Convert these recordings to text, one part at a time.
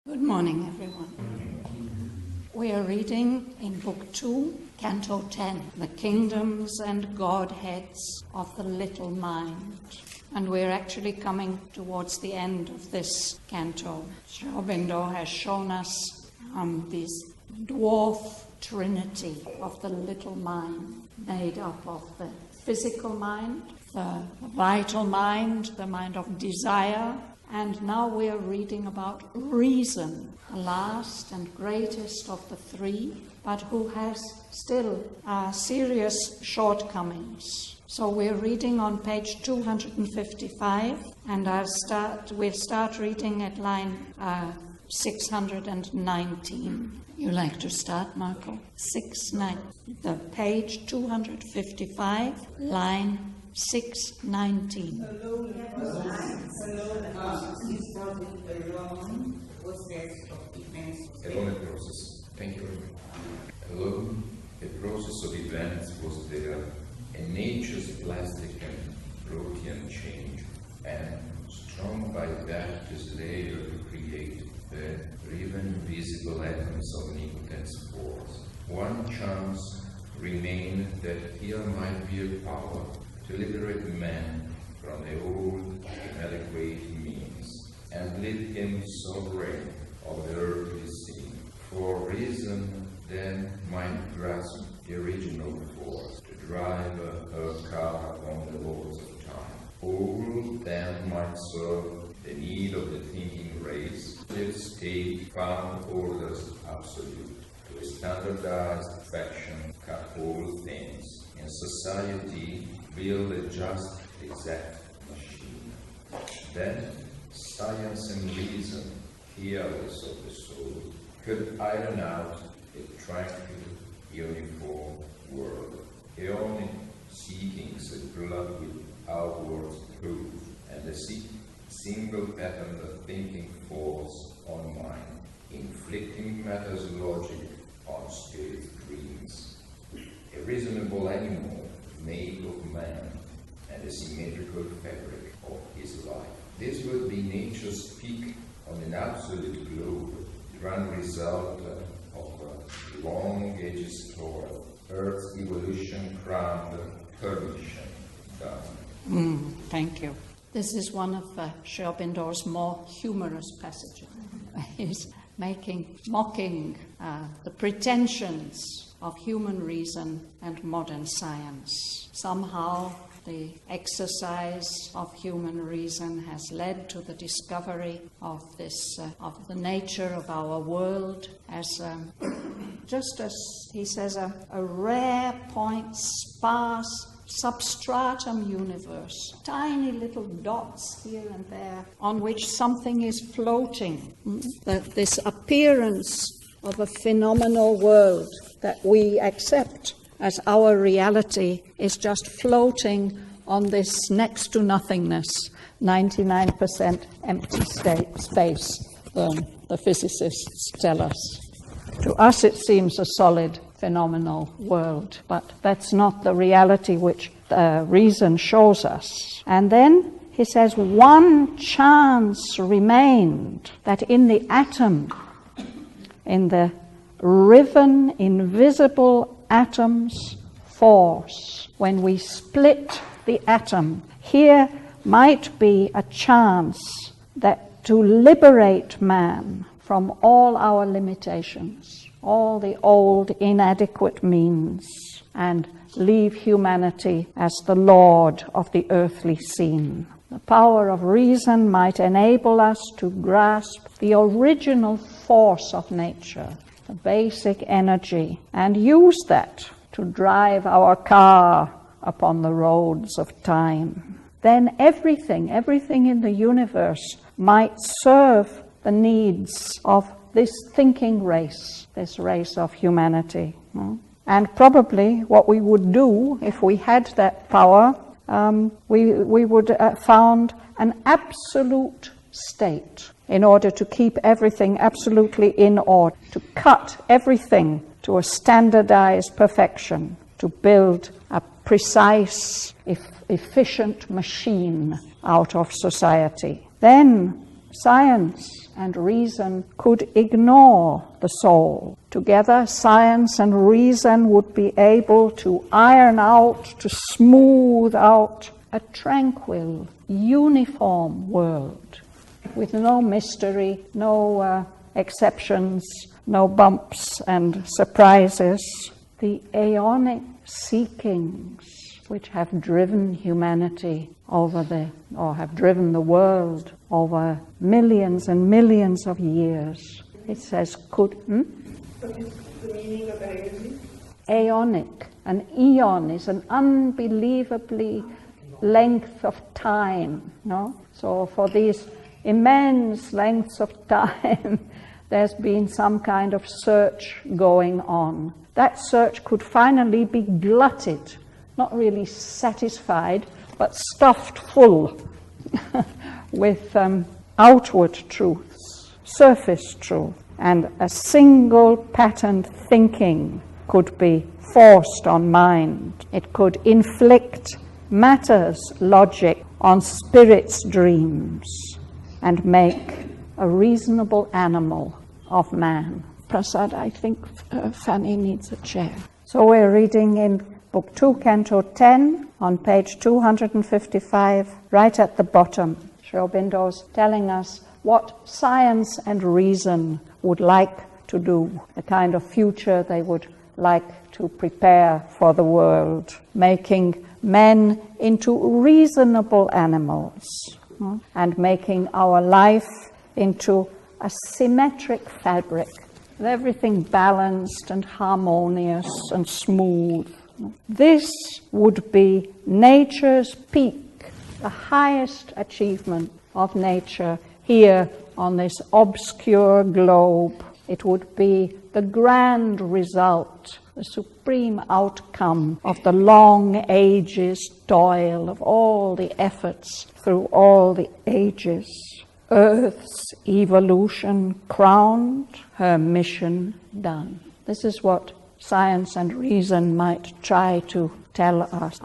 Good morning, everyone. We are reading in Book 2, Canto 10, The Kingdoms and Godheads of the Little Mind. And we're actually coming towards the end of this canto. Aurobindo has shown us this dwarf trinity of the little mind, made up of the physical mind, the vital mind, the mind of desire, and now we are reading about reason, the last and greatest of the three, but who has still serious shortcomings. So we're reading on page 255, and we'll start reading at line 619. You like to start, Marco? The page 255, line 619. Aeonic process. Thank you very much. Alone, a process of events was there, and nature's plastic and protean change, and strong by that this layer to create the riven visible atoms of omnipotent force. One chance remained that here might be a power to liberate man from the old inadequate means and lead him sovereign of the earthly scene. For reason then might grasp the original force to drive her car upon the roads of time. All then might serve the need of the thinking race, its state found orders absolute. To a standardized perfection cut all things. In society build a just exact machine. Then science and reason, careless of the soul, could iron out a tranquil, uniform world. Aeonic seekings a glut with outward truth, and the single pattern of thinking force on mind, inflicting matter's logic on spirit dreams. A reasonable animal made of man and the symmetrical fabric of his life. This would be nature's peak on an absolute globe, the grand result of a long age's toil, Earth's evolution crowned, permission done. Thank you. This is one of Aurobindo'S more humorous passages. He's mocking the pretensions of human reason and modern science. Somehow the exercise of human reason has led to the discovery of this, of the nature of our world as, just as he says, a rare point, sparse substratum universe, tiny little dots here and there on which something is floating. This appearance of a phenomenal world that we accept as our reality is just floating on this next to nothingness, 99% empty space, the physicists tell us. To us it seems a solid, phenomenal world, but that's not the reality which reason shows us. And then he says, one chance remained, that in the atom, in the riven, invisible atom's force, when we split the atom, here might be a chance that to liberate man from all our limitations, all the old inadequate means, and leave humanity as the lord of the earthly scene. The power of reason might enable us to grasp the original force of nature, the basic energy, and use that to drive our car upon the roads of time. Then everything in the universe might serve the needs of this thinking race, this race of humanity. And probably what we would do if we had that power, we would found an absolute state in order to keep everything absolutely in order, to cut everything to a standardized perfection, to build a precise, efficient machine out of society. Then science and reason could ignore the soul. Together, science and reason would be able to iron out, to smooth out a tranquil, uniform world with no mystery, no exceptions, no bumps and surprises. The Aeonic seekings which have driven humanity have driven the world over millions and millions of years. It says, What is the meaning of Aeonic? Aeonic. An eon is an unbelievably length of time, no? So for these immense lengths of time, there's been some kind of search going on. That search could finally be glutted, not really satisfied, but stuffed full with outward truths, surface truth, and a single patterned thinking could be forced on mind. It could inflict matter's logic on spirit's dreams and make a reasonable animal of man. Prasad, I think Fanny needs a chair. So we're reading in Book 2, Canto 10, on page 255, right at the bottom. Sri Aurobindo's telling us what science and reason would like to do, the kind of future they would like to prepare for the world, making men into reasonable animals, and making our life into a symmetric fabric, with everything balanced and harmonious and smooth. This would be nature's peak, the highest achievement of nature here on this obscure globe. It would be the grand result, the supreme outcome of the long ages' toil, of all the efforts through all the ages. Earth's evolution crowned, her mission done. This is what science and reason might try to tell us.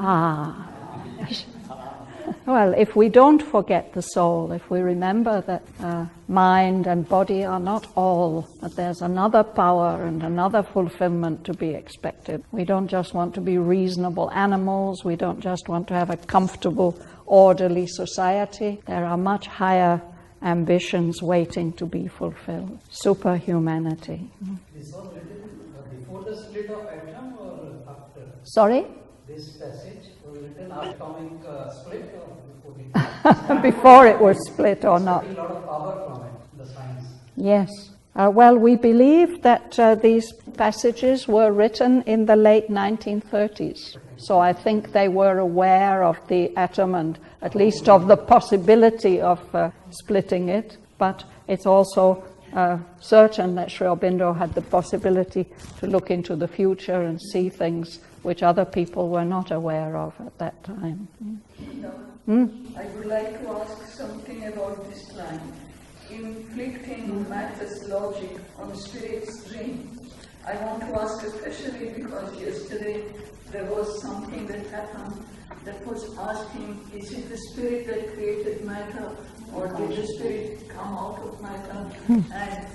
Well, if we don't forget the soul, if we remember that mind and body are not all, that there's another power and another fulfillment to be expected. We don't just want to be reasonable animals. We don't just want to have a comfortable, orderly society. There are much higher ambitions waiting to be fulfilled. Superhumanity. This was written before the split of atom or after? Sorry? This passage was written after atomic split or before it? Before it was split or not? A lot of power from it, the science. Yes. Well, we believe that these passages were written in the late 1930s. So I think they were aware of the atom and at least of the possibility of splitting it. But it's also certain that Sri Aurobindo had the possibility to look into the future and see things which other people were not aware of at that time. I would like to ask something about this line. Inflicting matter's logic on spirit's dream. I want to ask especially because yesterday there was something that happened that was asking, is it the spirit that created matter or did the spirit come out of matter? And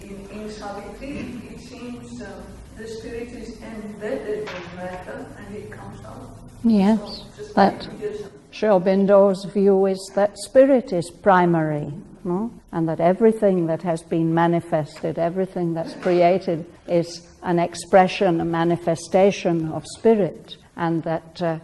in Savitri it seems the spirit is embedded in matter and it comes out. Yes, So, that Sri Aurobindo's view is that spirit is primary, and that everything that has been manifested, everything that's created is an expression, a manifestation of spirit, and that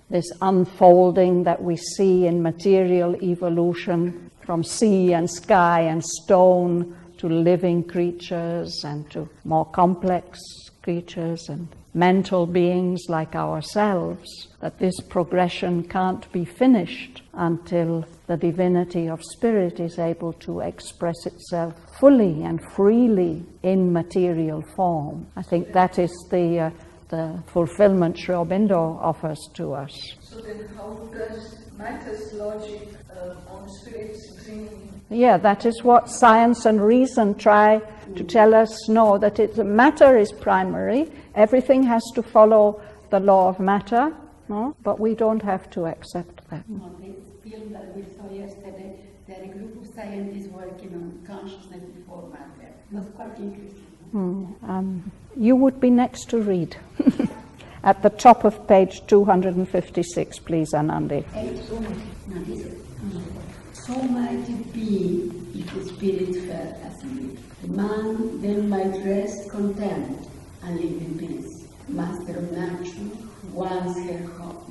this unfolding that we see in material evolution from sea and sky and stone to living creatures and to more complex creatures and mental beings like ourselves, that this progression can't be finished until the divinity of spirit is able to express itself fully and freely in material form. I think that is the fulfillment Sri Aurobindo offers to us. So then how does matter's logic on spirit's dream? Yeah, that is what science and reason try to tell us. No, that matter is primary. Everything has to follow the law of matter, but we don't have to accept that. On the film that we saw yesterday, there are a group scientists working on consciousness before matter. It was quite interesting. You would be next to read. At the top of page 256, please, Anandi. So might it be if the spirit fell asleep. The man then might rest content and live in peace. Master of nature, once her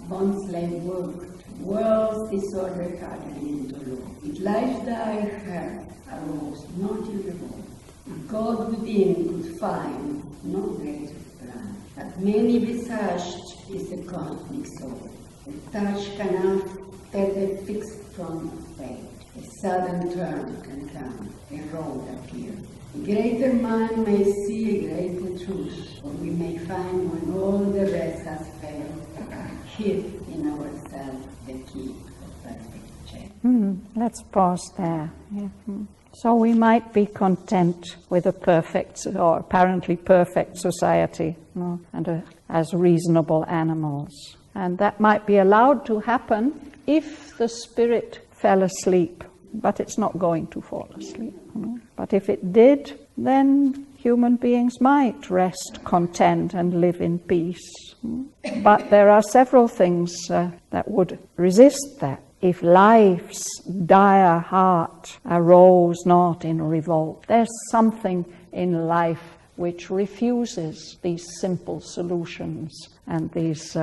bond-slave worked, world's disorder carried into law. If life died her, arose not in the world. If God within could find no greater plan, but many visaged is the cosmic soul. The touch can after the fixed throne of fate. A sudden turn can come, a road appear. A greater mind may see a greater truth, or we may find when all the rest has failed, hid in ourselves the key of perfect change. Let's pause there. Yeah. So we might be content with a perfect or apparently perfect society, and as reasonable animals. And that might be allowed to happen if the spirit fell asleep, but it's not going to fall asleep. But if it did, then human beings might rest content and live in peace. But there are several things that would resist that. If life's dire heart arose not in revolt, there's something in life which refuses these simple solutions and these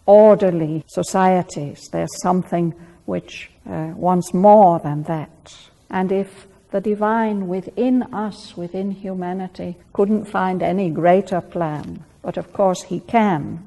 orderly societies. There's something which wants more than that. And if the divine within us, within humanity, couldn't find any greater plan, but of course he can.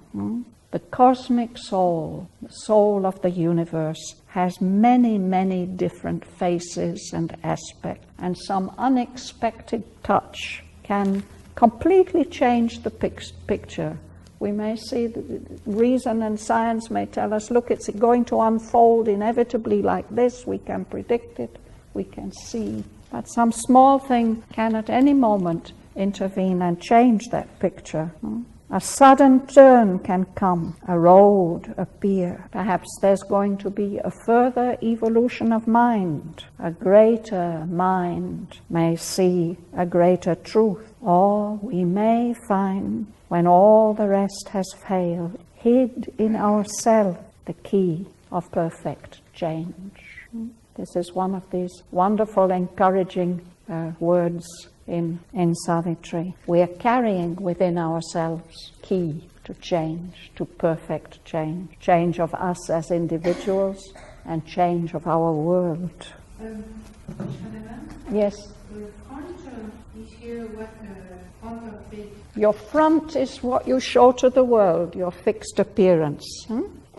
The cosmic soul, the soul of the universe, has many, many different faces and aspects, and some unexpected touch can completely change the picture. We may see that reason and science may tell us, look, it's going to unfold inevitably like this. We can predict it, we can see. But some small thing can at any moment intervene and change that picture. A sudden turn can come, a road appear. Perhaps there's going to be a further evolution of mind. A greater mind may see a greater truth. Or we may find, when all the rest has failed, hid in ourselves the key of perfect change. This is one of these wonderful, encouraging words in Savitri. We are carrying within ourselves key to change, to perfect change. Change of us as individuals and change of our world. Shraddhavan? Yes? The front is here what front of it. Your front is what you show to the world, your fixed appearance.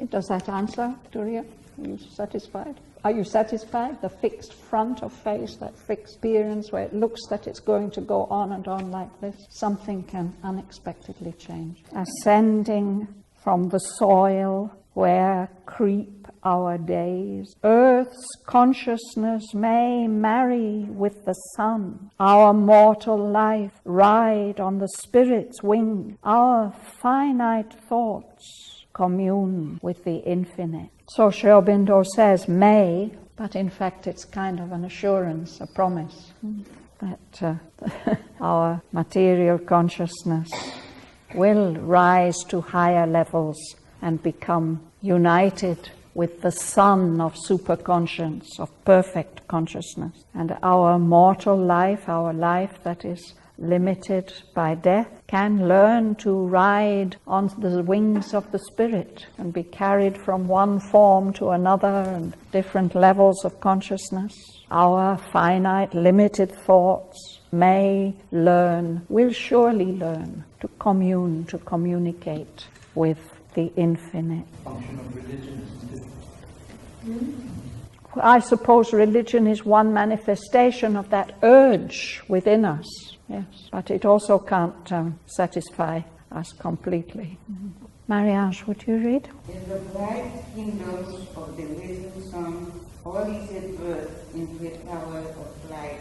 Does that answer, Victoria? Are you satisfied? Are you satisfied? The fixed front of face, that fixed appearance where it looks that it's going to go on and on like this. Something can unexpectedly change. Ascending from the soil where creep our days, earth's consciousness may marry with the sun. Our mortal life ride on the spirit's wing. Our finite thoughts commune with the infinite. So Sri Aurobindo says may, but in fact it's kind of an assurance, a promise that our material consciousness will rise to higher levels and become united with the sun of superconscience, of perfect consciousness. And our mortal life, our life that is limited by death, can learn to ride on the wings of the spirit and be carried from one form to another and different levels of consciousness. Our finite, limited thoughts may learn, will surely learn to commune, to communicate with the infinite. Function of religion, isn't it? I suppose religion is one manifestation of that urge within us. Yes, but it also can't satisfy us completely. Marie-Ange, would you read? In the bright windows of the risen sun, all is at birth in the power of light.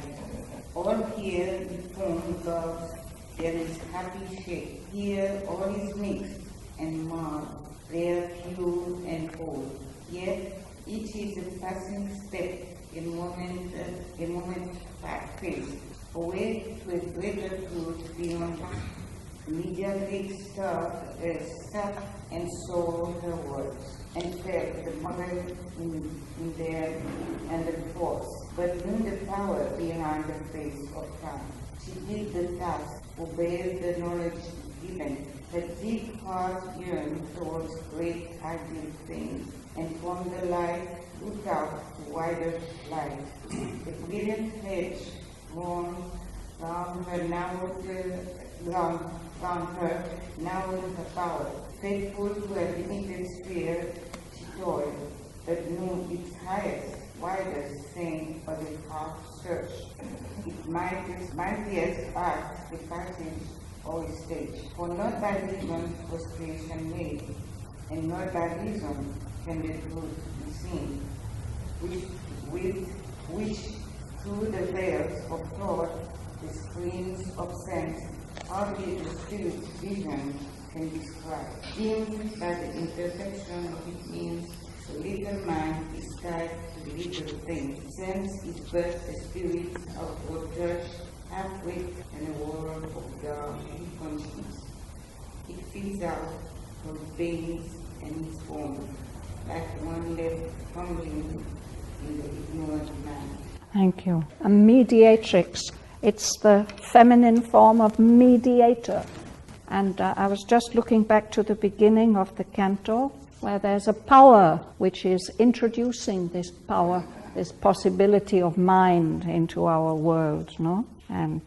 All here before God, there is happy shape. Here all is mixed and marred, there pure and whole. Yet each is a passing step in moment face, away to a greater truth beyond. Immediately stopped and saw her words, and felt the mother in there and the force, but knew the power behind the face of time. She did the task, obeyed the knowledge given. Her deep heart yearned towards great ideal things, and from the light looked out to wider light. The brilliant hedge round her narrowed her power. Faithful to a limited sphere, she toiled, but knew its highest, widest thing for the half search. Its mightiest art, the passage or stage. For not by reason was creation made, and not by reason can the truth be seen, which through the veils of thought, the screens of sense, hardly the spirit's vision can describe. Dimmed by the imperfection of its means, the little mind is tied to little things. Sense is but a spirit of touch, half-wit and a world of dark conscience. It feeds out from veins and its form, like one left fumbling in the ignorant man. Thank you. A mediatrix. It's the feminine form of mediator. And I was just looking back to the beginning of the canto, where there's a power which is introducing this power, this possibility of mind into our world, no? And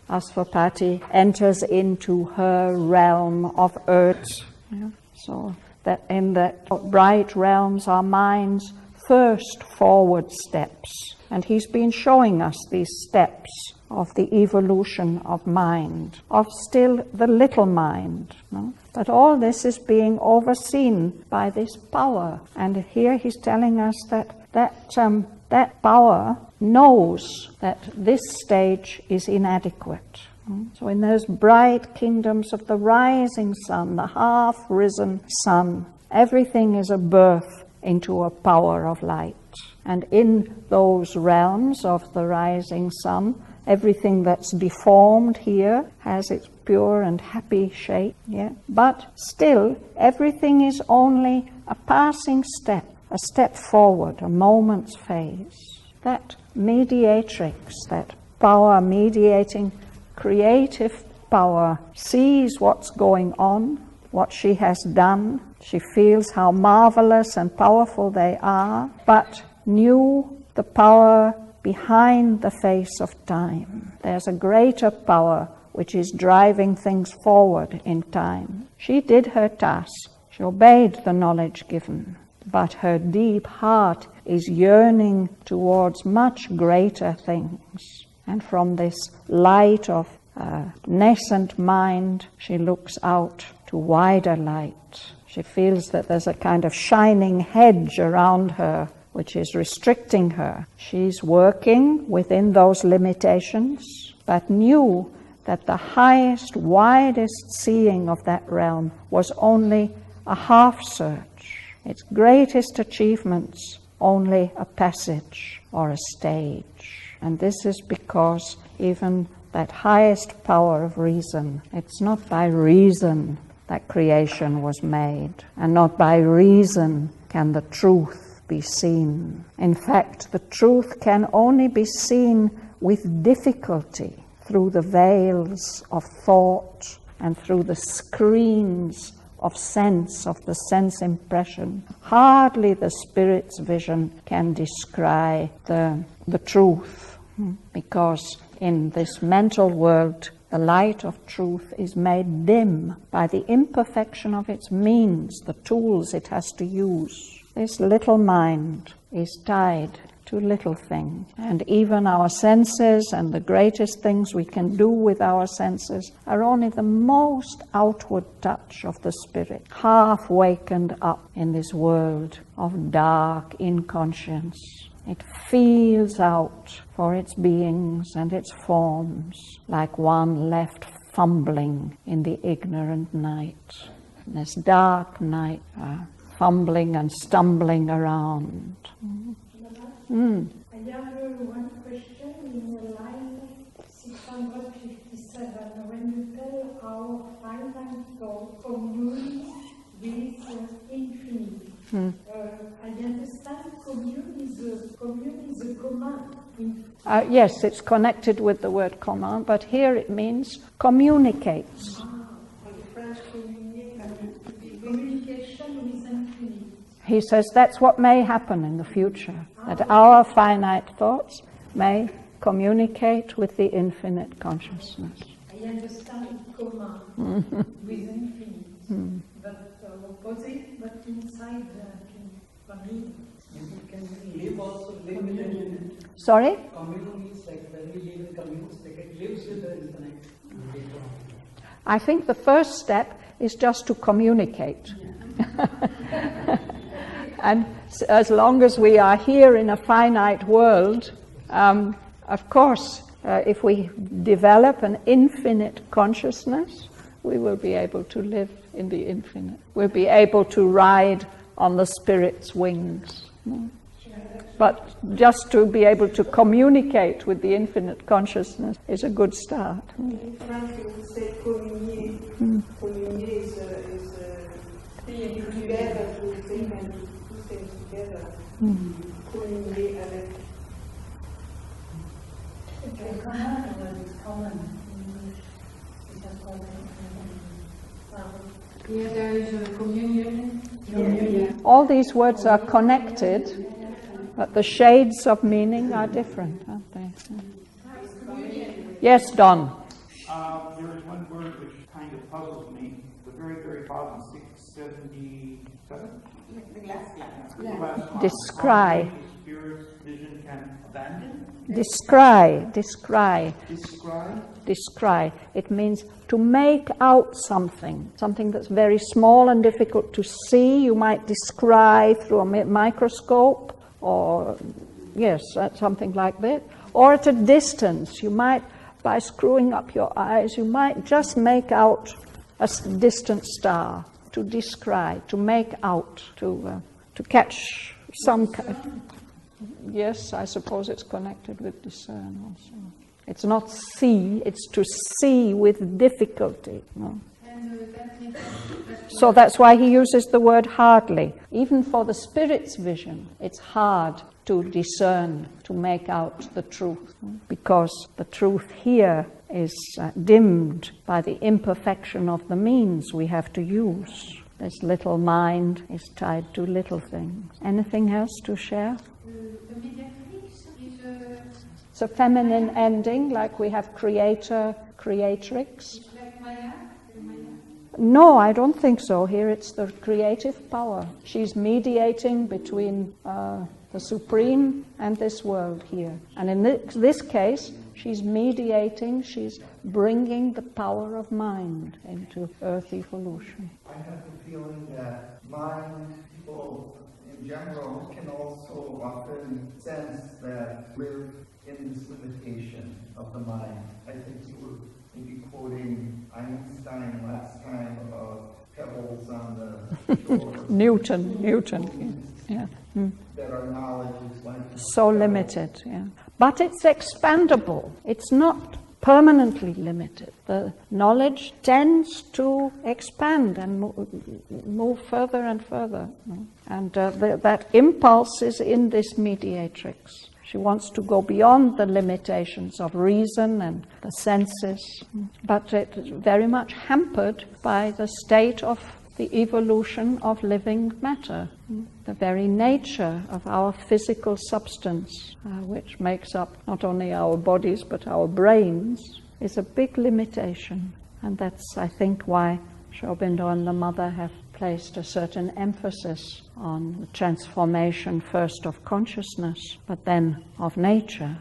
Asvapati enters into her realm of earth. Yeah? So that in the bright realms are mind's first forward steps. And he's been showing us these steps of the evolution of mind, of still the little mind. No? But all this is being overseen by this power. And here he's telling us that power knows that this stage is inadequate. So in those bright kingdoms of the rising sun, the half-risen sun, everything is a birth into a power of light. And in those realms of the rising sun, everything that's deformed here has its pure and happy shape. Yeah? But still, everything is only a passing step, a step forward, a moment's phase. That mediatrix, that power mediating, creative power, sees what's going on, what she has done. She feels how marvelous and powerful they are, but knew the power behind the face of time. There's a greater power which is driving things forward in time. She did her task. She obeyed the knowledge given. But her deep heart is yearning towards much greater things. And from this light of nascent mind, she looks out to wider light. She feels that there's a kind of shining hedge around her which is restricting her. She's working within those limitations, but knew that the highest, widest seeing of that realm was only a half search. Its greatest achievements, only a passage or a stage. And this is because even that highest power of reason, it's not by reason that creation was made, and not by reason can the truth be seen. In fact, the truth can only be seen with difficulty through the veils of thought and through the screens of sense, of the sense impression. Hardly the spirit's vision can descry the truth, because in this mental world, the light of truth is made dim by the imperfection of its means, the tools it has to use. This little mind is tied to little things. And even our senses and the greatest things we can do with our senses are only the most outward touch of the spirit, half wakened up in this world of dark inconscience. It feels out for its beings and its forms like one left fumbling in the ignorant night. In this dark night, fumbling and stumbling around. I I have one question in line 657. When you tell our finite thought commune with infinite, I understand commune is a command. Yes, it's connected with the word command, but here it means communicates. Communication with infinite. He says that's what may happen in the future, that our finite thoughts may communicate with the infinite consciousness. I understand command with infinite, but opposite, but inside for me. You can live also, live with infinite. Sorry? Commune means like when we live in communes, like it lives with the infinite. I think the first step is just to communicate. And as long as we are here in a finite world, of course, if we develop an infinite consciousness, we will be able to live in the infinite. We'll be able to ride on the spirit's wings. But just to be able to communicate with the infinite consciousness is a good start. In French, you would say communier. Communier is being together, to think and to do things together. Communier avec. Yeah, there is a communion. All these words are connected, but the shades of meaning are different, aren't they? Yes, Don. There is one word which kind of puzzles me. The very, very bottom, 677. The last line. Last line. Descry. Spirit's vision can abandon. Descry. Describe. It means to make out something that's very small and difficult to see. You might descry through a microscope, or yes, something like that. Or at a distance, you might, by screwing up your eyes, you might just make out a distant star. To descry, to make out, to catch some. Yes, I suppose it's connected with discern also. It's not see, it's to see with difficulty. No? So that's why he uses the word hardly. Even for the spirit's vision, it's hard to discern, to make out the truth, because the truth here is dimmed by the imperfection of the means we have to use. This little mind is tied to little things. Anything else to share? It's a feminine ending, like we have creator, creatrix. No, I don't think so. Here it's the creative power. She's mediating between the Supreme and this world here. And in this case, she's mediating, she's bringing the power of mind into Earth evolution. I have the feeling that mind, people in general, can also often sense that live in this limitation of the mind. I think you were maybe quoting Einstein last time about pebbles on the shore. Newton, yeah. That our knowledge is like so limited, yeah. But it's expandable. It's not permanently limited. The knowledge tends to expand and move further and further. And that impulse is in this mediatrix. She wants to go beyond the limitations of reason and the senses, but it's very much hampered by the state of the evolution of living matter, the very nature of our physical substance, which makes up not only our bodies but our brains, is a big limitation. And that's, I think, why Aurobindo and the Mother have placed a certain emphasis on the transformation first of consciousness, but then of nature,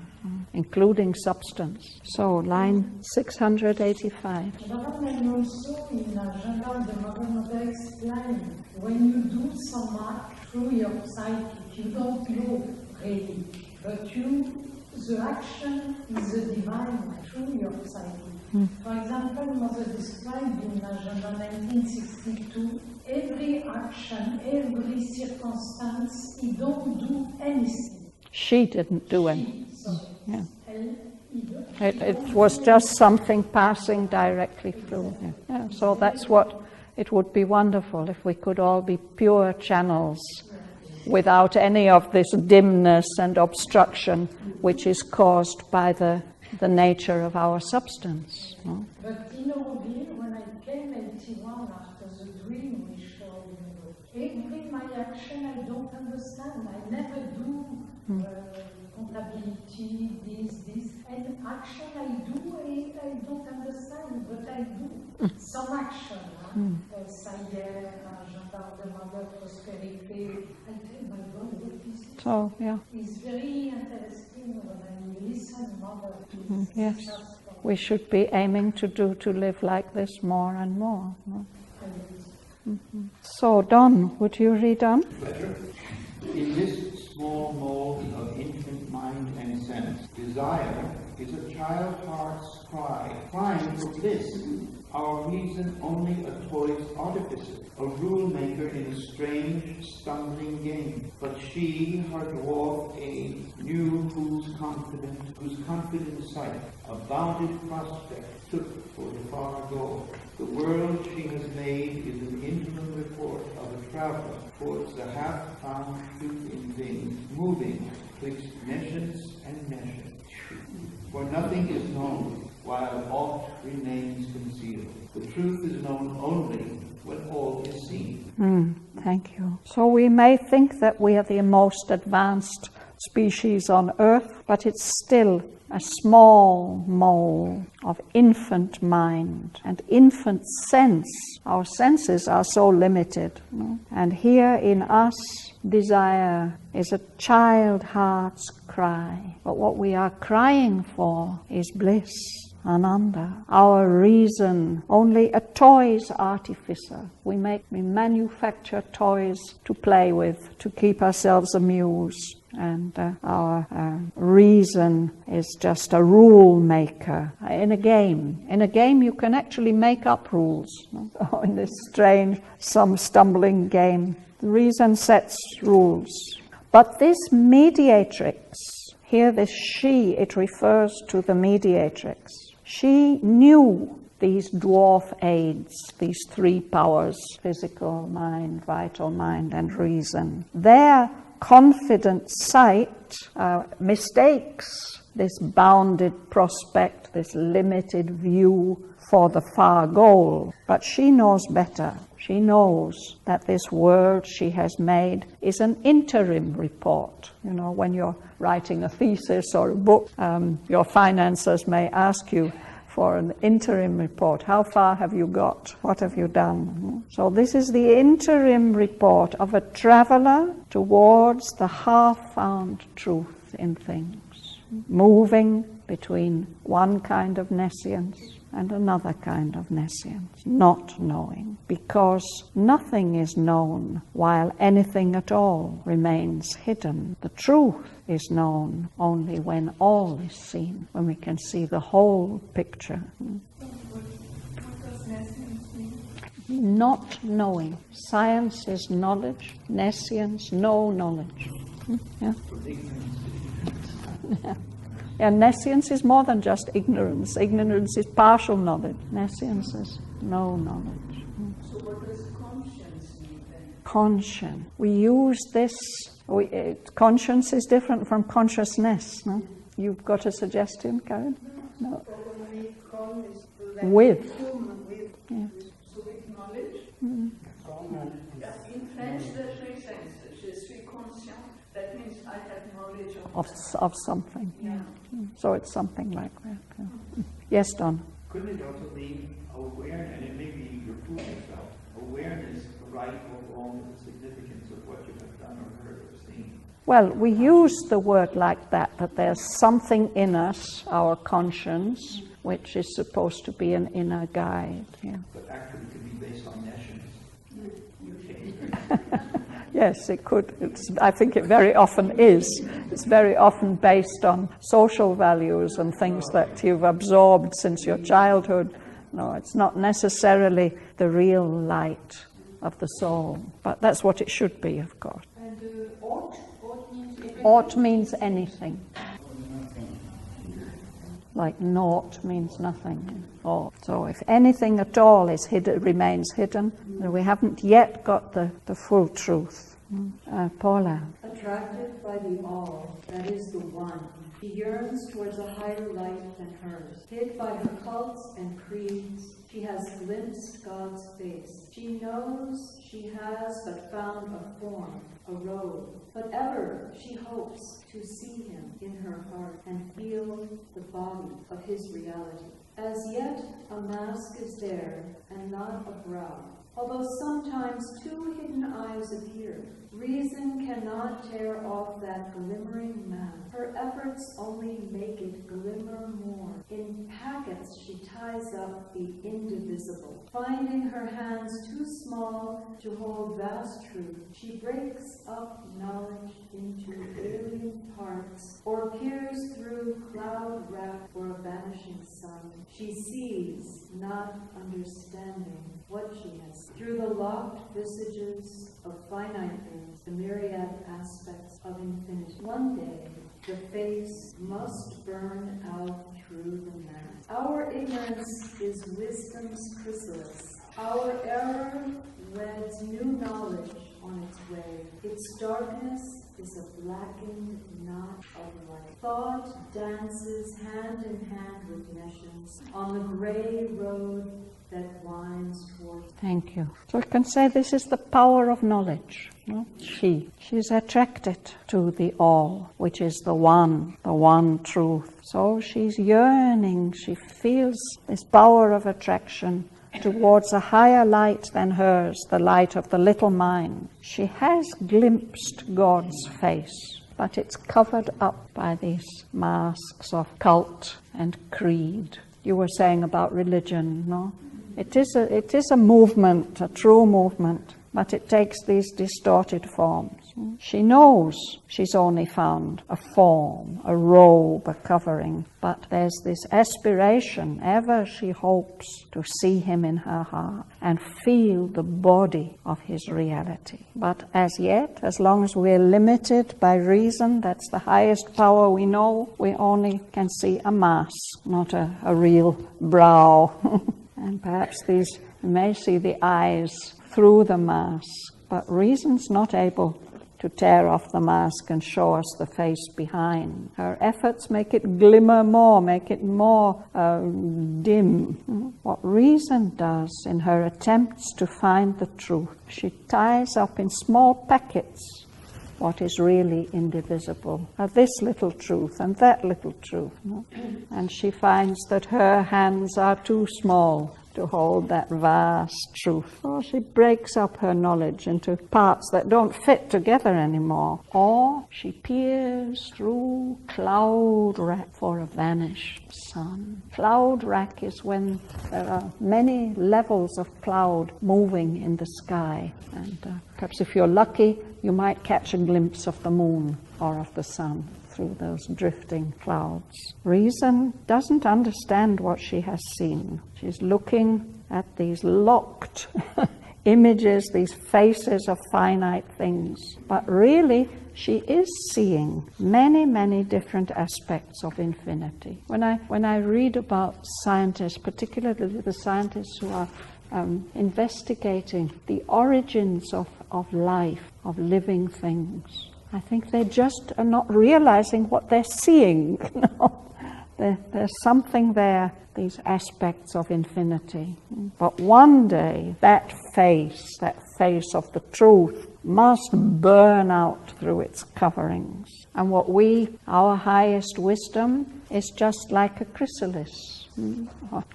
including substance. So, line 685. And also in Journal, the Mother explained, when you do some act through your psyche, you don't know really, but the action is a divine through your psyche. For example, Mother described in Journal 1962, every action, every circumstance, he don't do anything. She didn't do anything. Yeah. L-E-V. It was just something passing directly through. Yeah. So that's what it would be wonderful if we could all be pure channels without any of this dimness and obstruction which is caused by the nature of our substance. No? But in Aurobindo's, when I came 81 after the dream we showed, every my action I don't understand. I never do contability, this, and action I do, I don't understand, but I do. Some action, Sayer, gendarme de Mother, Prospérité, I tell my God, what is it? So, yeah. It's very interesting when I listen, Mother, to Yes. We should be aiming to live like this more and more. No? So, Don, would you read on? Pleasure. In this small mold of infant mind and sense, desire is a child heart's cry, crying for bliss. Our reason only a toy's artificer, a rule maker in a strange, stumbling game. But she, her dwarf age, knew whose confident sight, a bounded prospect, took for the far goal. The world she has made is an interim report of a traveler towards the half-found truth in things, moving twixt nescience and nescience. For nothing is known, while aught remains concealed. The truth is known only when all is seen. Thank you. So we may think that we are the most advanced species on Earth, but it's still a small mole of infant mind and infant sense. Our senses are so limited. No? And here in us, desire is a child heart's cry. But what we are crying for is bliss. Ananda. Our reason, only a toy's artificer. We manufacture toys to play with, to keep ourselves amused. And our reason is just a rule maker in a game. In a game you can actually make up rules. No? In this strange, some stumbling game, the reason sets rules. But this mediatrix, here this she, it refers to the mediatrix. She knew these dwarf aids, these three powers, physical mind, vital mind, and reason. Their confident sight mistakes this bounded prospect, this limited view for the far goal. But she knows better. She knows that this world she has made is an interim report. You know, when you're writing a thesis or a book, your financiers may ask you for an interim report. How far have you got? What have you done? So this is the interim report of a traveler towards the half-found truth in things, moving between one kind of nescience and another kind of nescience, not knowing, because nothing is known while anything at all remains hidden. The truth is known only when all is seen, when we can see the whole picture. What does nescience mean? Not knowing. Science is knowledge, nescience, no knowledge. Yeah. Yeah, nescience is more than just ignorance. Ignorance is partial knowledge. Nescience is no knowledge. So what does conscience mean then? Conscience. We use this. Conscience is different from consciousness. No? You've got a suggestion, Karen? No. With. Yeah. So with knowledge? In French, there's three senses. Je suis conscient. That means I have knowledge Of something. Yeah. So it's something like that. Yeah. Yes, Don? Couldn't it also be awareness, and it may be your proof yourself, awareness, right or wrong, of the significance of what you have done or heard or seen? Well, we use the word like that there's something in us, our conscience, which is supposed to be an inner guide. Yeah. But actually it could be based on nescience. Yes, it could. I think it very often is. It's very often based on social values and things that you've absorbed since your childhood. No, it's not necessarily the real light of the soul, but that's what it should be, of course. And ought means Aught means anything. Like naught means nothing. Or so if anything at all is hidden, remains hidden, then we haven't yet got the full truth. Paula. Attracted by the all, that is the one, she yearns towards a higher light than hers. Hid by her cults and creeds, she has glimpsed God's face. She knows she has but found a form, a road. But ever she hopes to see him in her heart and feel the body of his reality. As yet, a mask is there and not a brow. Although sometimes two hidden eyes appear, reason cannot tear off that glimmering mask. Her efforts only make it glimmer more. In packets she ties up the indivisible. Finding her hands too small to hold vast truth, she breaks up knowledge into alien parts, or peers through cloud wrap for a vanishing sun. She sees, not understanding what she has. Through the locked visages of finite things, the myriad aspects of infinity. One day, the face must burn out through the mask. Our ignorance is wisdom's chrysalis. Our error weds new knowledge on its way. Its darkness is a blackened knot of light. Thought dances hand in hand with nescience on the gray road that winds towards. Thank you. So we can say this is the power of knowledge. No? She's attracted to the all, which is the one truth. So she's yearning, she feels this power of attraction towards a higher light than hers, the light of the little mind. She has glimpsed God's face, but it's covered up by these masks of cult and creed. You were saying about religion, no? It is a movement, a true movement, but it takes these distorted forms. She knows she's only found a form, a robe, a covering, but there's this aspiration, ever she hopes to see him in her heart and feel the body of his reality. But as yet, as long as we're limited by reason, that's the highest power we know, we only can see a mask, not a real brow. And perhaps you may see the eyes through the mask, but reason's not able to tear off the mask and show us the face behind. Her efforts make it glimmer more, make it more dim. What reason does in her attempts to find the truth, she ties up in small packets what is really indivisible. This little truth and that little truth. No? And she finds that her hands are too small to hold that vast truth. So she breaks up her knowledge into parts that don't fit together anymore. Or she peers through cloud rack for a vanished sun. Cloud rack is when there are many levels of cloud moving in the sky. And perhaps if you're lucky, you might catch a glimpse of the moon or of the sun through those drifting clouds. Reason doesn't understand what she has seen. She's looking at these locked images, these faces of finite things. But really, she is seeing many, many different aspects of infinity. When I read about scientists, particularly the scientists who are investigating the origins of life, of living things, I think they just are not realizing what they're seeing. There's something there, these aspects of infinity. But one day, that face of the truth, must burn out through its coverings. And our highest wisdom, is just like a chrysalis.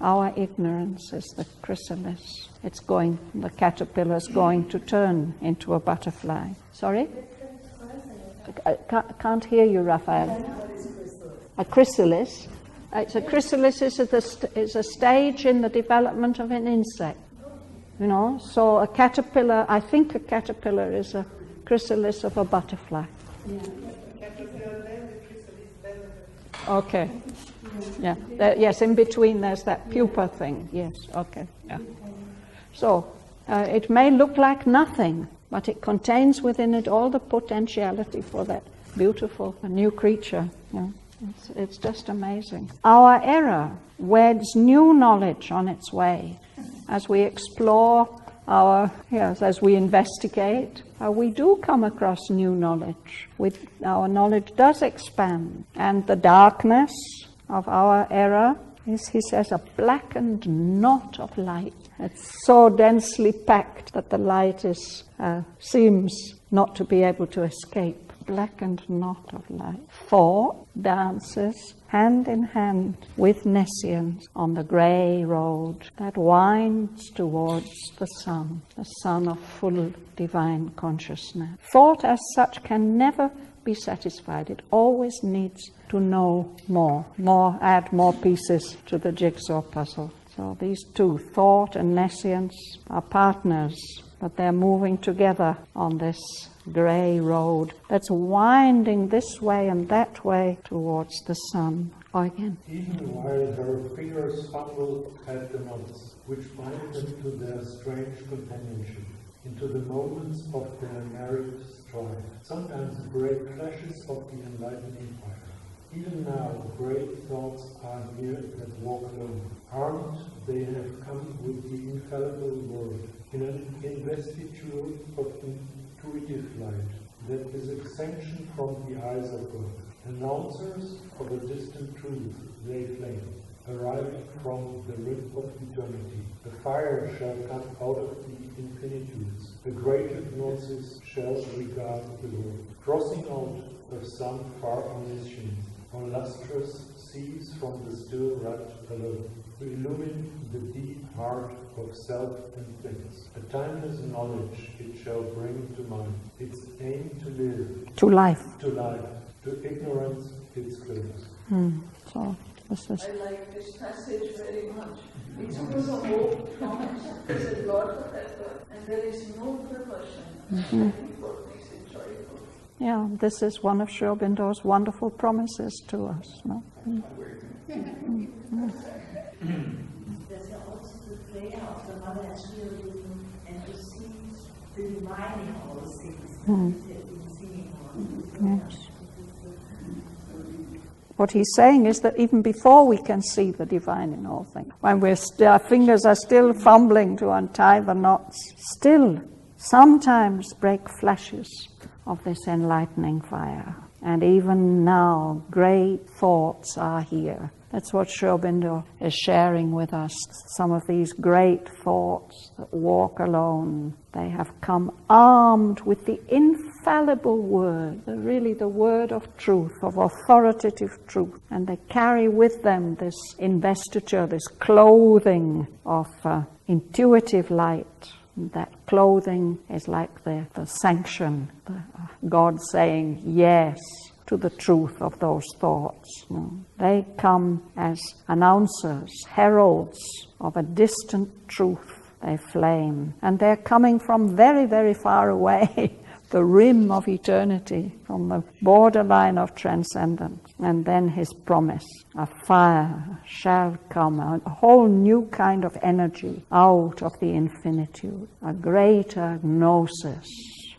Our ignorance is the chrysalis. The caterpillar's going to turn into a butterfly. Sorry? I can't hear you, Raphael. A chrysalis? A chrysalis is a stage in the development of an insect. So a caterpillar, I think a caterpillar is a chrysalis of a butterfly. Yeah. Okay. Yeah. Yes, in between there's that pupa thing. Yes, okay. Yeah. So it may look like nothing, but it contains within it all the potentiality for that beautiful, a new creature. It's just amazing. Our error weds new knowledge on its way. As we explore as we investigate, we do come across new knowledge. Our knowledge does expand. And the darkness of our error is, he says, a blackened knot of light. It's so densely packed that the light seems not to be able to escape. Blackened knot of light. Thought dances hand in hand with nescience on the grey road that winds towards the sun of full divine consciousness. Thought as such can never be satisfied. It always needs to know more, add more pieces to the jigsaw puzzle. So these two, thought and nescience, are partners, but they're moving together on this grey road that's winding this way and that way towards the sun. Again. Even while her fingers fumble at the knots, which bind them to their strange companionship, into the moments of their married strife, sometimes great flashes of the enlightening fire. Even now, great thoughts are here that walk alone. Armed, they have come with the infallible word, in an investiture of intuitive light that is exemption from the eyes of God. Announcers of a distant truth they claim, arriving from the rim of eternity. The fire shall come out of the infinitudes. The great hypnosis shall regard the world, crossing out of some far omniscience, on lustrous seas from the still rut alone, to illumine the deep heart of self and things. A timeless knowledge it shall bring to mind, its aim to live. To life. To life. To ignorance its close. So this is. I like this passage very much. It's full of hope, promise. There's a lot of effort, and there is no perversion. I think what makes it joyful. Yeah, this is one of Aurobindo'S wonderful promises to us. No? There's also the prayer of the Mother as realism and to see the divine in all things. Yes. What he's saying is that even before we can see the divine in all things, when our fingers are still fumbling to untie the knots, still sometimes break flashes of this enlightening fire. And even now, great thoughts are here. That's what Aurobindo is sharing with us. Some of these great thoughts that walk alone, they have come armed with the infallible word, really the word of truth, of authoritative truth. And they carry with them this investiture, this clothing of intuitive light. That clothing is like the sanction, God saying yes to the truth of those thoughts. They come as announcers, heralds of a distant truth. They flame. And they're coming from very, very far away, the rim of eternity, from the borderline of transcendence. And then his promise, a fire shall come, a whole new kind of energy out of the infinitude. A greater gnosis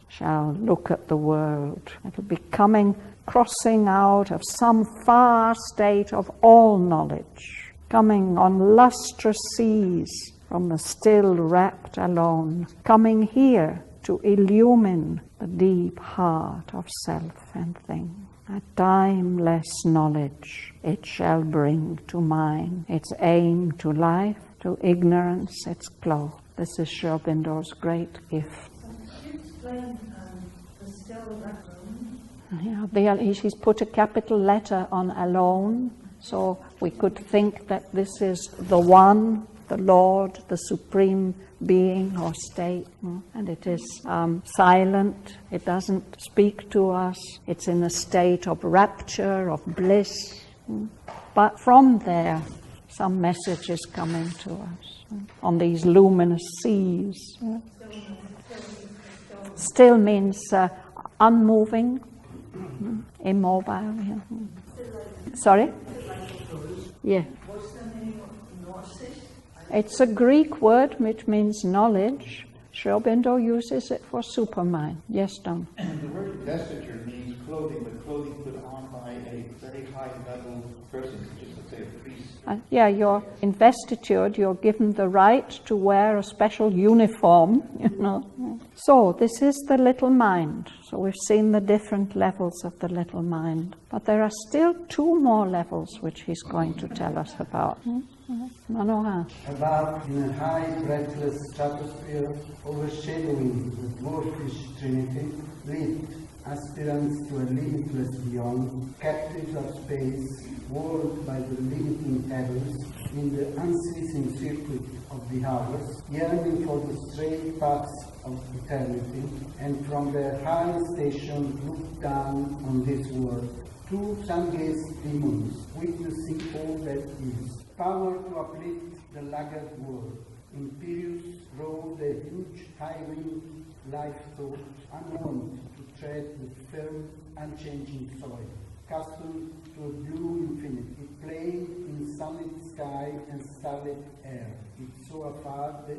shall look at the world. It'll be coming, crossing out of some far state of all knowledge, coming on lustrous seas from the still wrapped alone, coming here to illumine the deep heart of self and thing. A timeless knowledge it shall bring to mind, its aim to life, to ignorance its close. This is Aurobindo'S great gift. Could you explain the still alone? Yeah, he's put a capital letter on alone, so we could think that this is the one, the Lord, the Supreme Being or state. And it is silent, it doesn't speak to us, it's in a state of rapture, of bliss. But from there, some message is coming to us on these luminous seas. Still means unmoving, immobile. Yeah. Sorry? Yeah. What's the meaning of gnosis? It's a Greek word which means knowledge. Aurobindo uses it for supermind. Yes, Don? The word investiture means clothing, but clothing put on by a very high-level person, such as, let's say, a priest. You're investitured, you're given the right to wear a special uniform, you know. So this is the little mind. So we've seen the different levels of the little mind. But there are still two more levels which he's going to tell us about. Manohar. Above, in a high, breathless stratosphere, overshadowing the dwarfish trinity, lit aspirants to a limitless beyond, captives of space, walled by the limiting heavens, in the unceasing circuit of the hours, yearning for the straight paths of eternity, and from their high station look down on this world. Two sun-gazed demons, witnessing all that is. Power to uplift the laggard world. Imperious roll the huge high-winged life thought, unwont to tread with firm, unchanging soil. Accustomed to a blue infinity, playing in sunlit sky and starlit air. It saw afar the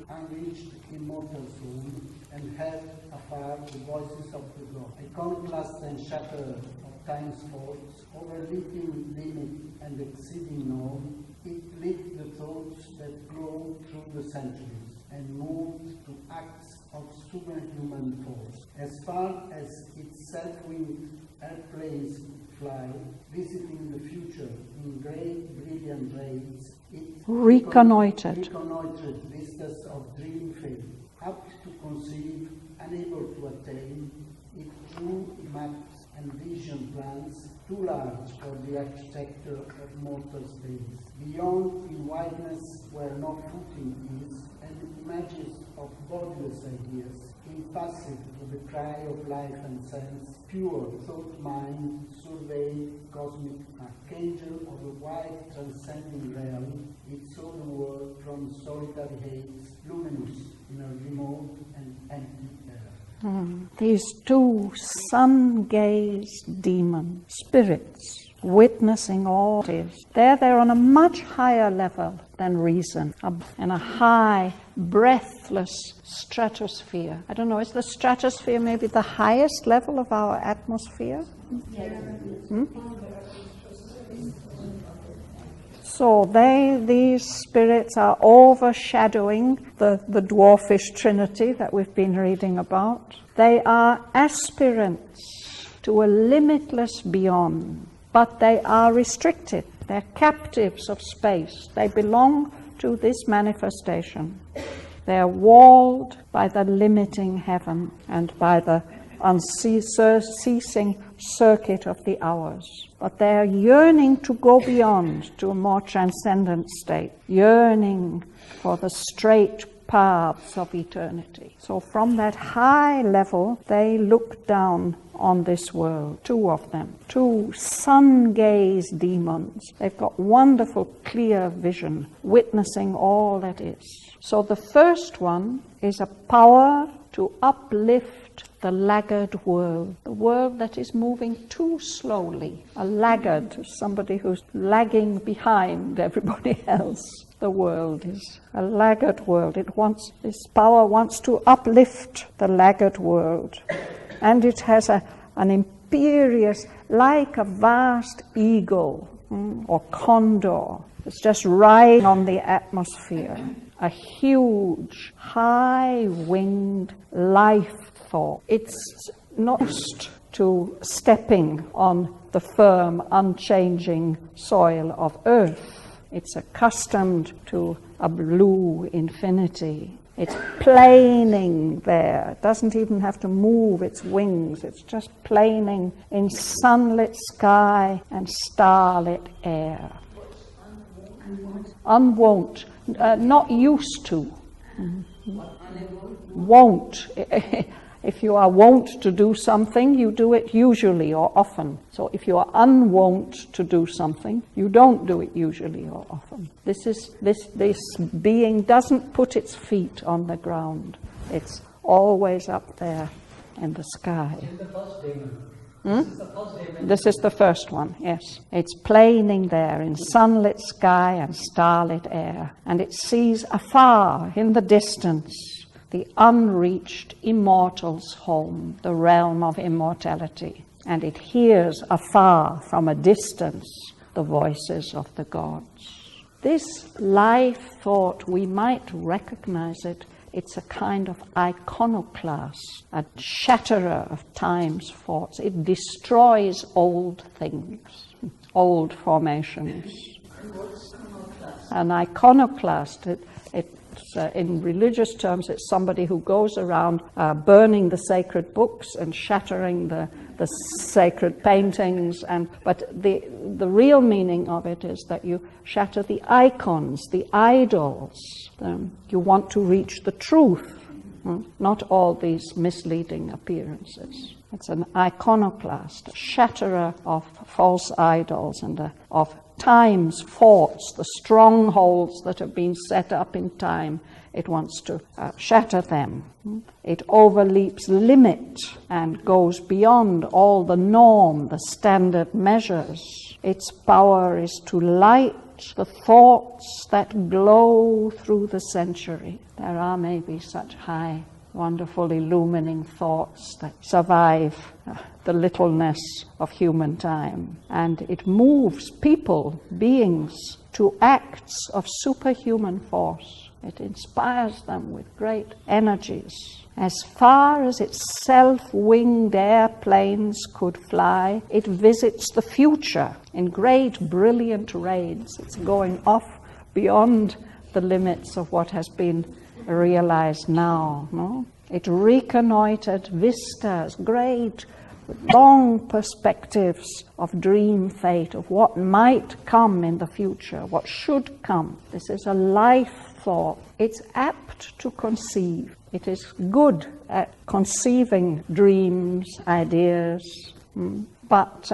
unreached immortal soul, and heard afar the voices of the God. Iconoclast and shatterer of time's faults, overleaping limit and exceeding norm, it lit the thoughts that glow through the centuries, and moved to acts of superhuman force. As far as its self-winged airplanes fly, visiting the future in great brilliant rays, it reconnoitered vistas of dream faith, apt to conceive, unable to attain, it drew maps and vision plans too large for the architecture of mortal space. Beyond in wideness where no footing is, and images of bodiless ideas, impassive to the cry of life and sense, pure thought mind, surveyed cosmic archangel of a wide transcending realm, it saw the world from solitary haze, luminous in a remote and empty air. These two sun-gazed demon spirits, witnessing all this. They're on a much higher level than reason, in a high, breathless stratosphere. I don't know, is the stratosphere maybe the highest level of our atmosphere? So these spirits are overshadowing the dwarfish trinity that we've been reading about. They are aspirants to a limitless beyond, but they are restricted. They're captives of space. They belong to this manifestation. They're walled by the limiting heaven and by the unceasing circuit of the hours. But they're yearning to go beyond to a more transcendent state, yearning for the straight paths of eternity. So from that high level, they look down on this world, two of them, two sun-gazed demons. They've got wonderful, clear vision, witnessing all that is. So the first one is a power to uplift the laggard world, the world that is moving too slowly. A laggard, somebody who's lagging behind everybody else. The world is a laggard world. This power wants to uplift the laggard world. And it has an imperious, like a vast eagle or condor. It's just riding on the atmosphere. A huge, high-winged life thought. It's not used to stepping on the firm, unchanging soil of earth. It's accustomed to a blue infinity. It's planing there. It doesn't even have to move its wings. It's just planing in sunlit sky and starlit air. Unwont. Not used to. Won't. If you are wont to do something, you do it usually or often. So if you are unwont to do something, you don't do it usually or often. This being doesn't put its feet on the ground. It's always up there in the sky. This is the first demon. This is the first one, yes. It's planing there in sunlit sky and starlit air, and it sees afar in the distance the unreached immortal's home, the realm of immortality. and it hears afar from a distance the voices of the gods. This life thought, we might recognize it. It's a kind of iconoclast, a shatterer of time's thoughts. It destroys old things, old formations. An iconoclast, in religious terms, it's somebody who goes around burning the sacred books and shattering the sacred paintings. But the real meaning of it is that you shatter the icons, the idols. You want to reach the truth, not all these misleading appearances. It's an iconoclast, a shatterer of false idols and of time's thoughts, the strongholds that have been set up in time. It wants to shatter them. It overleaps limit and goes beyond all the norm, the standard measures. Its power is to light the thoughts that glow through the century. There are maybe such high, wonderful, illumining thoughts that survive the littleness of human time. And it moves people, beings, to acts of superhuman force. It inspires them with great energies. As far as its self-winged airplanes could fly, it visits the future in great, brilliant raids. It's going off beyond the limits of what has been realized now. No? It reconnoitered vistas, great, long perspectives of dream fate, of what might come in the future, what should come. This is a life thought. It's apt to conceive. It is good at conceiving dreams, ideas, but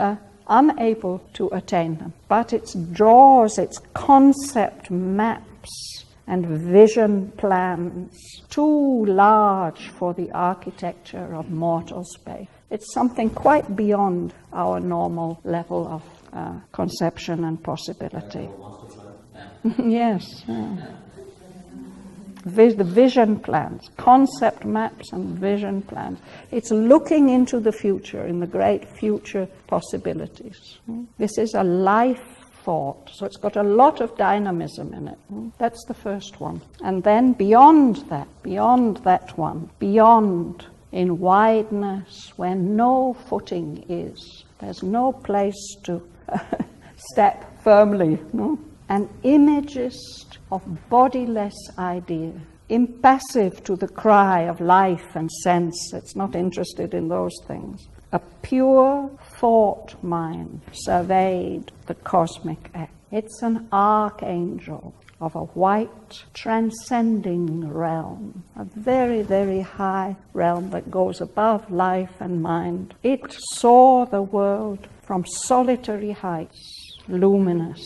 unable to attain them. But it draws its concept maps and vision plans too large for the architecture of mortal space. It's something quite beyond our normal level of conception and possibility. Yes. The vision plans, concept maps and vision plans. It's looking into the future, in the great future possibilities. This is a life thought, so it's got a lot of dynamism in it. That's the first one. And then beyond that one, beyond in wideness where no footing is, there's no place to step firmly, no? An imagist of bodiless idea, impassive to the cry of life and sense. It's not interested in those things. A pure thought mind surveyed the cosmic act. It's an archangel of a white, transcending realm, a very, very high realm that goes above life and mind. It saw the world from solitary heights, luminous,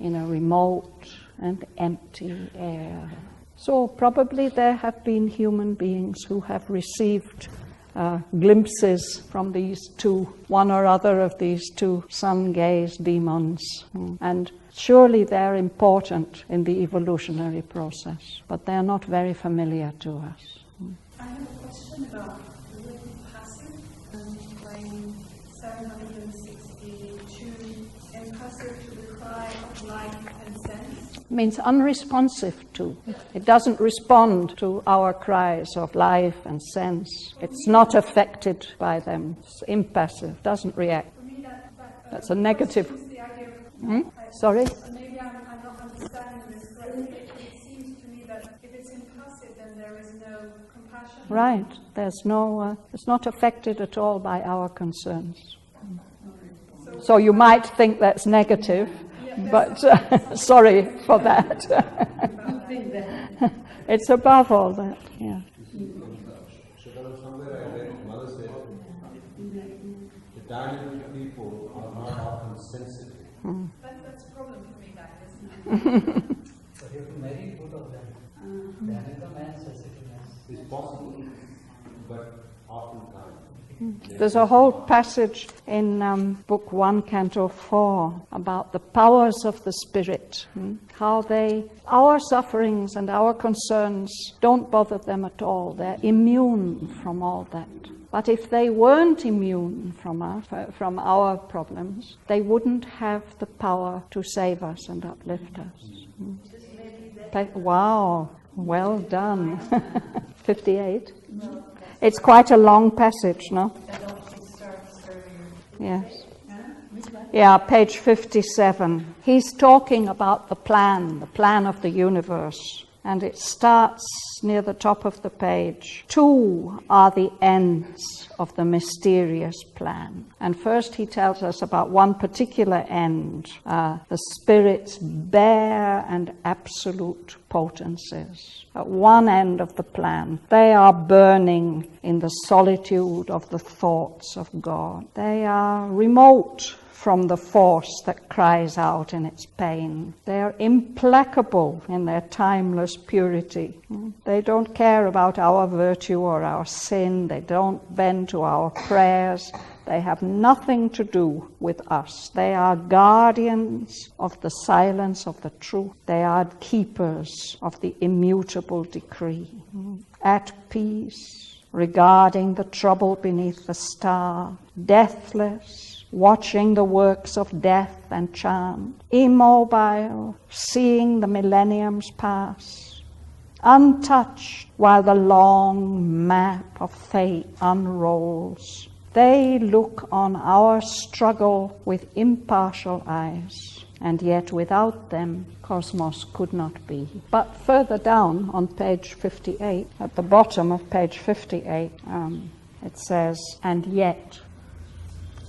in a remote and empty air. So probably there have been human beings who have received glimpses from these two, one or other of these two sun-gaze demons. And surely they're important in the evolutionary process, but they're not very familiar to us. I have a question about being passive and line 762, impassive to the cry of life and sense. Means unresponsive to. It doesn't respond to our cries of life and sense. It's not affected by them. It's impassive, doesn't react. For me, That's a negative. the idea of, Sorry? Maybe I'm not understanding this correctly. It seems to me that if it's impassive, then there is no compassion. Right. There's no. It's not affected at all by our concerns. So you might think that's negative. But sorry for that. It's above all that, yeah. Somewhere I read Mother said, the dynamic people are not often sensitive. That's a problem for me, that is. So you have to marry both of them. Dynamism and sensitiveness. It's possible, but oftentimes. There's a whole passage in Book 1, Canto 4, about the powers of the spirit, how our sufferings and our concerns don't bother them at all. They're immune from all that. But if they weren't immune from our problems, they wouldn't have the power to save us and uplift us. Wow, well done. 58. It's quite a long passage, no? Yes. Yeah, page 57. He's talking about the plan of the universe. And it starts near the top of the page. 2 are the ends of the mysterious plan. And first he tells us about one particular end, the Spirit's bare and absolute potencies. At one end of the plan, they are burning in the solitude of the thoughts of God. They are remote from the force that cries out in its pain. They are implacable in their timeless purity. They don't care about our virtue or our sin. They don't bend to our prayers. They have nothing to do with us. They are guardians of the silence of the truth. They are keepers of the immutable decree. At peace, regarding the trouble beneath the star, deathless, watching the works of death and chant, immobile, seeing the millenniums pass, untouched while the long map of fate unrolls. They look on our struggle with impartial eyes, and yet without them cosmos could not be. But further down on page 58, at the bottom of page 58, it says, and yet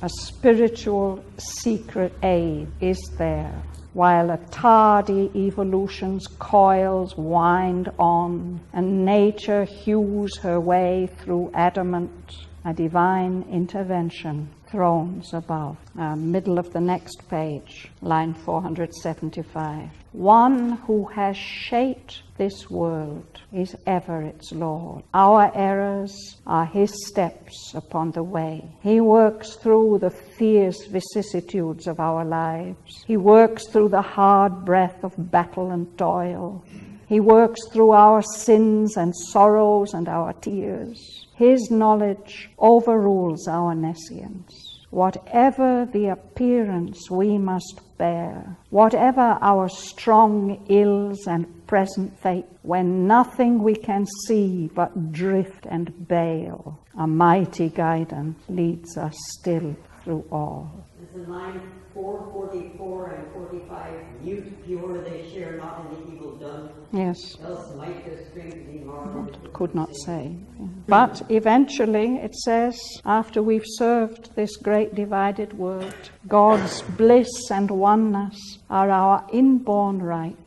a spiritual secret aid is there, while a tardy evolution's coils wind on, and nature hews her way through adamant, a divine intervention thrones above. Middle of the next page, line 475. One who has shaped this world is ever its Lord. Our errors are his steps upon the way. He works through the fierce vicissitudes of our lives. He works through the hard breath of battle and toil. He works through our sins and sorrows and our tears. His knowledge overrules our nescience. Whatever the appearance we must bear, whatever our strong ills and present fate, when nothing we can see but drift and bail, a mighty guidance leads us still through all. This is line 444 and 45. Mute pure they share not in the evil done. Yes. Else might their strength be marred. Could not say. Yeah. But eventually it says, after we've served this great divided world, God's bliss and oneness are our inborn right.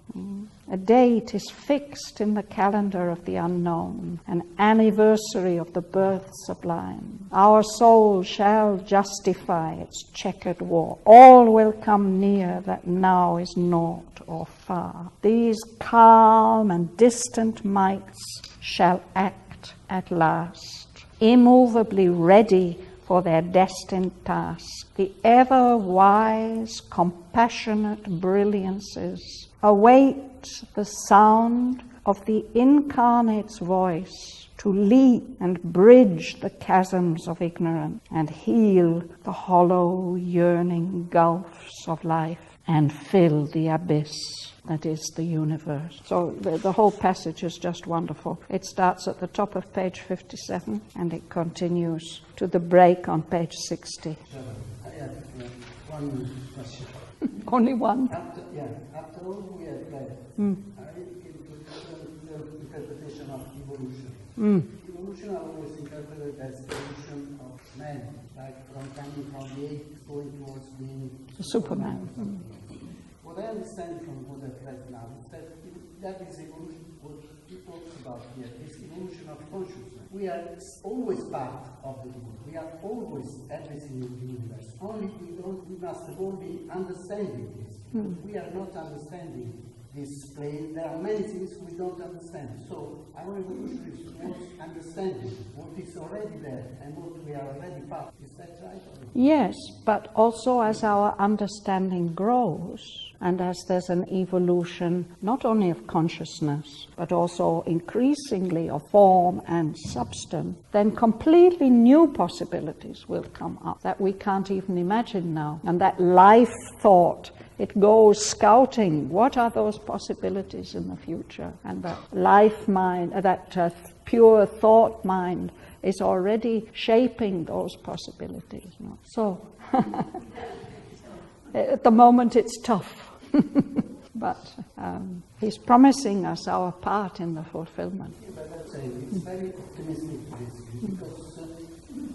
A date is fixed in the calendar of the unknown, an anniversary of the birth sublime. Our soul shall justify its checkered war. All will come near that now is naught or far. These calm and distant mights shall act at last, immovably ready for their destined task. The ever-wise, compassionate brilliances await the sound of the incarnate's voice to leap and bridge the chasms of ignorance and heal the hollow, yearning gulfs of life and fill the abyss that is the universe. So the whole passage is just wonderful. It starts at the top of page 57 and it continues to the break on page 60. I have one question. Only one? After all we have read, I came to the interpretation of evolution. Evolution are always interpreted as evolution of man, like from coming from the ape going towards being Superman. What I understand from what I've read now is that is evolution, what he talks about here, is evolution of consciousness. We are always part of the world. We are always everything in the universe. Only we must all be understanding this. We are not understanding this plane, there are many things we don't understand. So our evolution is towards understanding what is already there and what we are already part. Is that right? Yes, but also as our understanding grows, and as there's an evolution not only of consciousness, but also increasingly of form and substance, then completely new possibilities will come up that we can't even imagine now. And that life thought, it goes scouting. What are those possibilities in the future? And that life mind, that pure thought mind is already shaping those possibilities. So, at the moment it's tough. But he's promising us our part in the fulfillment. Yeah, but that's it's very optimistic, basically, because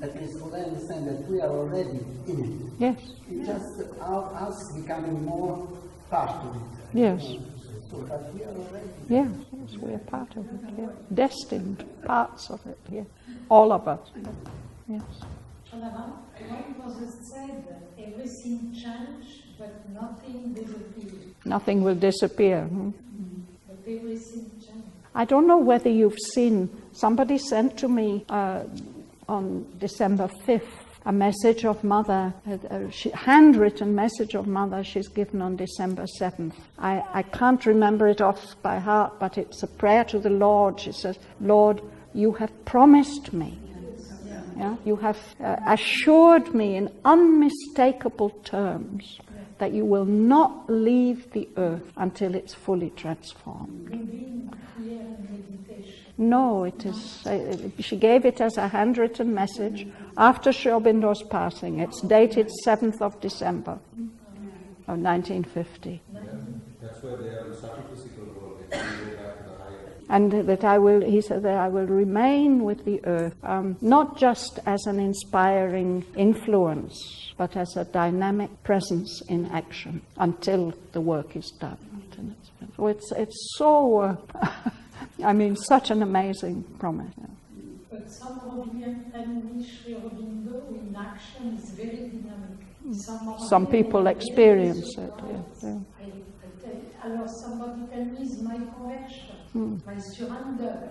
at least what I understand that we are already in it. Yes. It's just us becoming more part of it. Yes. So, but we are already. Yes, yes, we are part of it. Yeah. Destined parts of it. Yeah. All of us. Yes. Shraddhavan, when was it said that everything changed, but nothing disappeared? Nothing will disappear. But everything changed. I don't know whether you've seen, somebody sent to me on December 5th a message of Mother, a handwritten message of Mother she's given on December 7th. I can't remember it off by heart, but it's a prayer to the Lord. She says, Lord, you have promised me. Yeah? You have assured me in unmistakable terms that you will not leave the earth until it's fully transformed. No, it is. She gave it as a handwritten message after Aurobindo'S passing. It's dated 7th of December of 1950. That's why they are in such a physical world. They can go back to the higher. And that he said that I will remain with the earth, not just as an inspiring influence, but as a dynamic presence in action until the work is done. So it's so, I mean, such an amazing promise. But some Aurobindo in action is very dynamic. Some people experience it. Yeah. Alors somebody tell me is my conversion, my surrender.